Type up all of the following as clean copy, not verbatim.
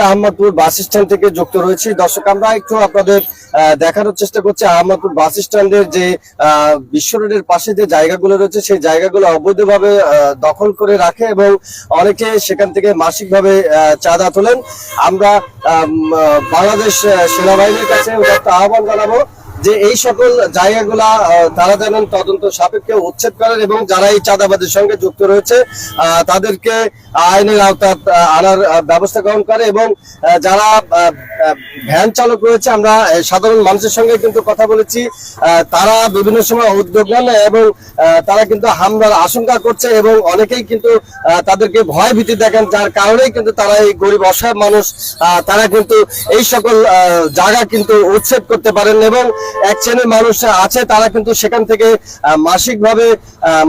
Ahmadpur bus stand থেকে যুক্ত রয়েছি। দর্শক, আমরা একটু আপনাদের দেখানোর চেষ্টা করছি আহমদপুর বাস স্ট্যান্ডের যে বিশ্ব রোডের পাশে যে জায়গাগুলো রয়েছে সেই জায়গাগুলো অবৈধভাবে দখল করে রাখে এবং অনেকে সেখান থেকে মাসিকভাবে চাঁদা তোলেন। আমরা বাংলাদেশ সেনাবাহিনীর কাছে একটা আহ্বান জানাবো যে এই সকল জায়গাগুলা তারা যেন তদন্ত সাপেক্ষে উচ্ছেদ করেন এবং যারা এই চাঁদাবাদের সঙ্গে যুক্ত রয়েছে তাদেরকে আইনের আওতায় আনার ব্যবস্থা গ্রহণ করে এবং যারা ভ্যান চালক রয়েছে, আমরা সাধারণ মানুষের সঙ্গে কিন্তু কথা বলেছি, তারা বিভিন্ন সময় উদ্যোগ নেন এবং তারা কিন্তু হামলার আশঙ্কা করছে এবং অনেকেই কিন্তু তাদেরকে ভয় ভীতি দেখেন, যার কারণেই কিন্তু তারা এই গরিব অসহায় মানুষ তারা কিন্তু এই সকল জায়গা কিন্তু উচ্ছেদ করতে পারেন এবং এক শ্রেণীর মানুষ আছে তারা কিন্তু সেখান থেকে মাসিক ভাবে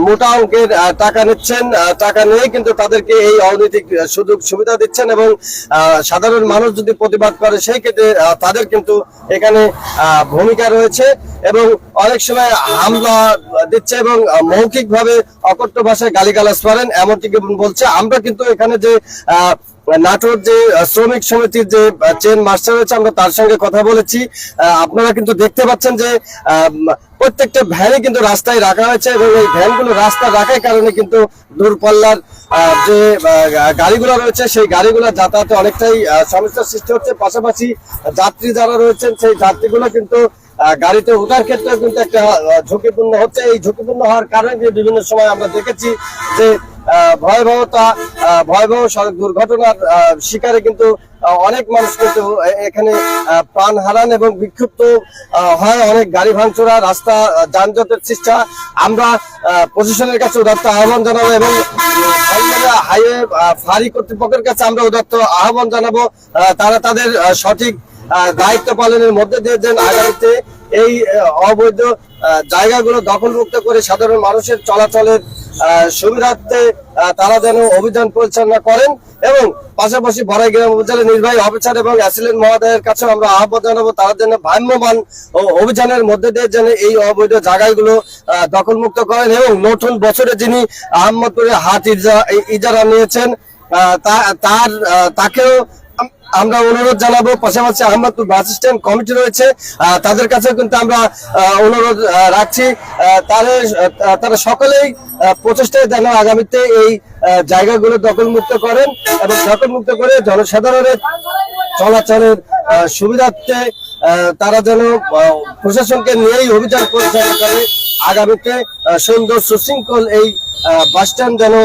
মোটা অঙ্কের টাকা নিচ্ছেন, টাকা নিয়ে কিন্তু তাদেরকে এই অনৈতিক সুযোগ সুবিধা দিচ্ছেন এবং সাধারণ মানুষ যদি প্রতিবাদ করে সেই ক্ষেত্রে তাদের কিন্তু এখানে ভূমিকা রয়েছে এবং অনেক সময় হামলা দিচ্ছে এবং মৌখিক ভাবে অকথ্য ভাষায় গালিগালাজ করেন এমনটি বলছে। আমরা কিন্তু এখানে যে নাটোর যে শ্রমিক সমিতির যে চেন মাস্টার রয়েছে আমরা তার সঙ্গে কথা বলেছি। আপনারা কিন্তু দেখতে পাচ্ছেন যে প্রত্যেকটা ভ্যানে কিন্তু রাস্তায় রাখা হয়েছে এবং এই ভ্যানগুলো রাস্তায় রাখার কারণে কিন্তু দূরপাল্লার যে গাড়িগুলো রয়েছে সেই গাড়িগুলো যাতায়াতে অনেকটাই সমস্যার সৃষ্টি হচ্ছে। পাশাপাশি যাত্রী যারা রয়েছেন সেই যাত্রীগুলো কিন্তু গাড়িতে ওঠার ক্ষেত্রে কিন্তু একটা ঝুঁকিপূর্ণ হচ্ছে। এই ঝুঁকিপূর্ণ হওয়ার কারণে বিভিন্ন সময় আমরা দেখেছি যে ভয়াবহ সড়ক দুর্ঘটনার শিকারে কিন্তু অনেক মানুষ কিন্তু এখানে প্রাণ হারান এবং বিক্ষুব্ধ হয়, অনেক গাড়ি ভাঙচুরা, রাস্তা যানজটের সৃষ্টি। আমরা প্রশাসনের কাছে উদাত্ত আহ্বান জানাবো এবং হাইওয়ে ফাঁড়ি কর্তৃপক্ষের কাছে আমরা উদাত্ত আহ্বান জানাবো তারা তাদের সঠিক দায়িত্ব পালনের মধ্যে দিয়ে যেন আগামীতে এই অবৈধ জায়গাগুলো দখলমুক্ত করে সাধারণ মানুষের চলাচলের সুবিধার্থে তারা যেন অভিযান পরিচালনা করেন এবং পাশাপাশি বড়াই গ্রাম উপজেলা নির্বাহী অফিসার এবং অ্যাসিলেন্ট মহোদয়ের কাছে আমরা আহ্বান জানাবো তারা যেন ভ্রাম্যমাণ অভিযানের মধ্যে দিয়ে যেন এই অবৈধ জায়গাগুলো দখলমুক্ত করেন এবং নতুন বছরে যিনি আহমদপুরে হাট ইজারা নিয়েছেন তাকেও আমরা অনুরোধ জানাবো। পাশাপাশি আহমদপুর বাস স্ট্যান্ড কমিটি রয়েছে তাদের কাছেও কিন্তু আমরা অনুরোধ রাখছি তারা সকলেই প্রচেষ্টায় যেন আগামীতে এই জায়গাগুলো দখলমুক্ত করেন এবং দখলমুক্ত করে জনসাধারণের চলাচলের সুবিধার্থে তারা যেন প্রশাসনকে নিয়েই অভিযান পরিচালনা করে আগামীতে সুন্দর সুশৃঙ্খল এই বাস স্ট্যান্ড যেন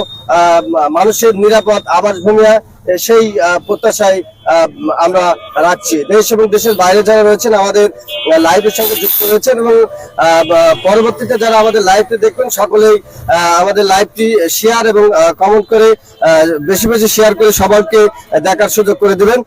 মানুষের নিরাপদ আবাসভূমি সেই প্রত্যাশায় আমরা রাখছি। দেশ এবং দেশের বাইরে যারা রয়েছেন আমাদের লাইভের সঙ্গে যুক্ত রয়েছেন এবং পরবর্তীতে যারা আমাদের লাইভটি দেখবেন সকলেই আমাদের লাইভটি শেয়ার এবং কমেন্ট করে বেশি বেশি শেয়ার করে সবাইকে দেখার সুযোগ করে দিবেন।